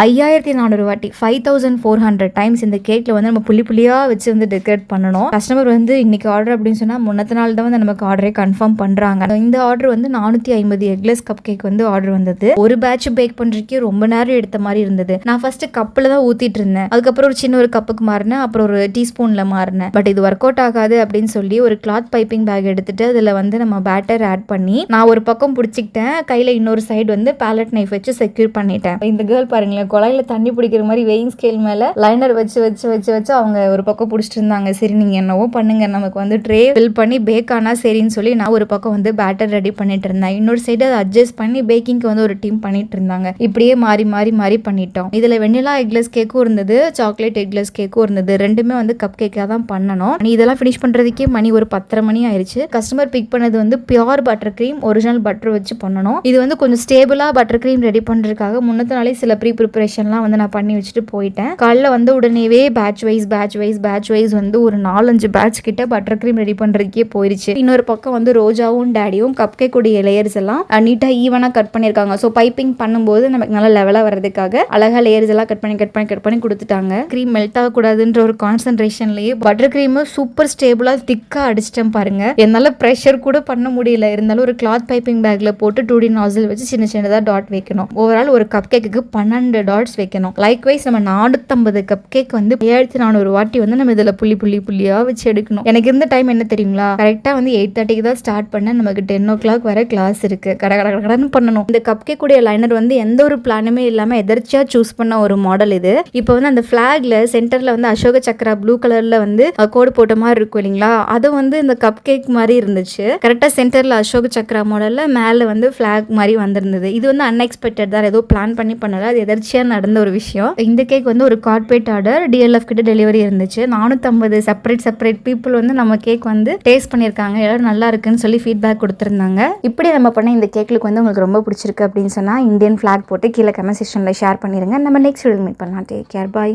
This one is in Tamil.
5400 வாட்டி 5400 டைம்ஸ் இந்த கேக்ல வந்து நம்ம புள்ளி புள்ளியா வச்சு வந்து டெக்கரேட் பண்ணணும். கஸ்டமர் வந்து இன்னைக்கு ஆர்டர் அப்படின்னு சொன்னா முன்னத்த நாள் தான் வந்து நமக்கு ஆர்டரே கன்ஃபார்ம் பண்றாங்க. இந்த ஆர்டர் வந்து 450 எக்லெஸ் கப் கேக் வந்து ஆர்டர் வந்தது. ஒரு பேட்ச் பேக் பண்றதுக்கே ரொம்ப நேரம் எடுத்த மாதிரி இருந்தது. நான் ஃபர்ஸ்ட் கப்ல தான் ஊத்திட்டு இருந்தேன். அதுக்கப்புறம் ஒரு சின்ன ஒரு கப்புக்கு மாறினேன். அப்புறம் ஒரு டீஸ்பூன்ல மாறினேன். பட் இது ஒர்க் அவுட் ஆகாது அப்படின்னு சொல்லி ஒரு கிளாத் பைப்பிங் பேக் எடுத்துட்டு அதுல வந்து நம்ம பேட்டர் ஆட் பண்ணி நான் ஒரு பக்கம் பிடிச்சிக்கிட்டேன். கையில இன்னொரு சைடு வந்து பேலட் நைஃப் வச்சு செக்யூர் பண்ணிட்டேன். இந்த கேர்ள் பாருங்களேன், குழாயில தண்ணி பிடிக்கிற மாதிரி வெயிங் ஸ்கேல் மேல லைனர் வச்சு வச்சு வச்சு வச்சு அவங்க ஒரு பக்கம் பிடிச்சிட்டு இருந்தாங்க. சரி நீங்க என்னவோ பண்ணுங்க, நமக்கு வந்து ட்ரே ஃபில் பண்ணி பேக் ஆனா சரின்னு சொல்லி நான் ஒரு பக்கம் வந்து பேட்டர் ரெடி பண்ணிட்டு இருந்தேன். இன்னொரு சைடு அதை அட்ஜஸ்ட் பண்ணி பேக்கிங்க்கு வந்து ஒரு டீம் பண்ணிட்டு இருந்தாங்க. இப்படியே மாறி மாறி மாறி பண்ணிட்டோம். இதுல வெண்ணிலா எக்லெஸ் கேக்கும் இருந்தது, சாக்லேட் எக்லெஸ் கேக்கும் இருந்தது. ரெண்டுமே வந்து கப் கேக்கா தான் பண்ணணும். இதெல்லாம் ஃபினிஷ் பண்றதுக்கே மணி ஒரு 10:30 மணி ஆயிருச்சு. கஸ்டமர் பிக் பண்ணது வந்து pure butter cream, original butter வச்சு பண்ணணும். இது வந்து கொஞ்சம் ஸ்டேபிளா பட்டர் கிரீம் ரெடி பண்றதுக்காக முன்னத்த நாளே சில ப்ரிப்பரேஷன்லாம் வந்து நான் பண்ணி வச்சுட்டு போயிட்டேன். காலைல வந்து உடனேவே பேட்ச் வைஸ் வந்து ஒரு 4-5 பேட்ச் கிட்ட பட்டர் கிரீம் ரெடி பண்றதுக்கே போயிருச்சு. இன்னொரு பக்கம் வந்து ரோஜாவும் டேடியும் கப் கேக் உடைய லேயர்ஸ் எல்லாம் நீட்டா ஈவனா கட் பண்ணிருக்காங்க. சோ பைப்பிங் பண்ணும்போது நமக்கு நல்ல லெவலா வரதுக்காக அழகா லேயர்ஸ் எல்லாம் கட் பண்ணி கொடுத்துட்டாங்க. கிரீம் மெல்ட் ஆக கூடாதுன்ற ஒரு கான்சென்ட்ரேஷன்லயே பட்டர் கிரீம் சூப்பர் ஸ்டேபிளா திக்கா அடிச்சிட்டேன் பாருங்க. என்னால பிரஷர் கூட பண்ண முடியல. இருந்தாலும் ஒரு கிளாத் பைப்பிங் பேக்ல போட்டு 2D நாசில் வச்சு சின்ன சின்னதா டாட் வைக்கணும். ஓவரால் ஒரு கப் கேக்கு 12 டாட்ஸ் வைக்கணும். லைக்வைஸ் நம்ம 450 கப் கேக் வந்து 7400 வாட்டி வந்து நம்ம இதுல புள்ளியா வச்சு எடுக்கணும். எனக்கு இருந்த டைம் என்ன தெரியுங்களா, கரெக்டா வந்து 8:30க்கு தான் ஸ்டார்ட் பண்ண. நமக்கு 10 o'clock வரை கிளாஸ் இருக்கு. கடன்னு பண்ணணும். இந்த கப் கேக் உடைய லைனர் வந்து எந்த ஒரு பிளானுமே இல்லாம எதர்ச்சியா சூஸ் பண்ண ஒரு மாடல் இது. இப்போ வந்து அந்த பிளாக்ல சென்டர்ல வந்து அசோக சக்கரா ப்ளூ கலர்ல வந்து கோடு போட்ட மாதிரி இருக்கும் இல்லைங்களா, அது வந்து இந்த கப் கேக் மாதிரி இருந்துச்சு. கரெக்டா சென்டர்ல அசோக சக்கரா மாடல்ல மேல வந்து பிளாக் மாதிரி வந்திருந்தது. இது வந்து அன்எக்ஸ்பெக்டட் தான், ஏதோ பிளான் பண்ணி பண்ணல, அது எதர்ச்சியா நடந்த ஒரு விஷயம். இந்த கேக் வந்து ஒரு கார்பரேட் ஆர்டர், DLF கிட்ட டெலிவரி இருந்துச்சு. 450 செப்பரேட் பீப்புள் வந்து நம்ம கேக் வந்து டேஸ்ட் பண்ணியிருக்காங்க. எல்லாரும் நல்லா இருக்குன்னு சொல்லி ஃபீட்பேக் கொடுத்துருந்தாங்க. இப்படி நம்ம பண்ண இந்த கேக்லுக்கு வந்து உங்களுக்கு ரொம்ப பிடிச்சிருக்கு அப்படின்னு சொன்னா இந்தியன் ஃபிளாக் போட்டு கீழே கமெண்ட் செக்ஷன்ல ஷேர் பண்ணிருங்க. நம்ம நெக்ஸ்ட் வீடியோ மீட் பண்ணலாம். டேக் கேர், பாய்.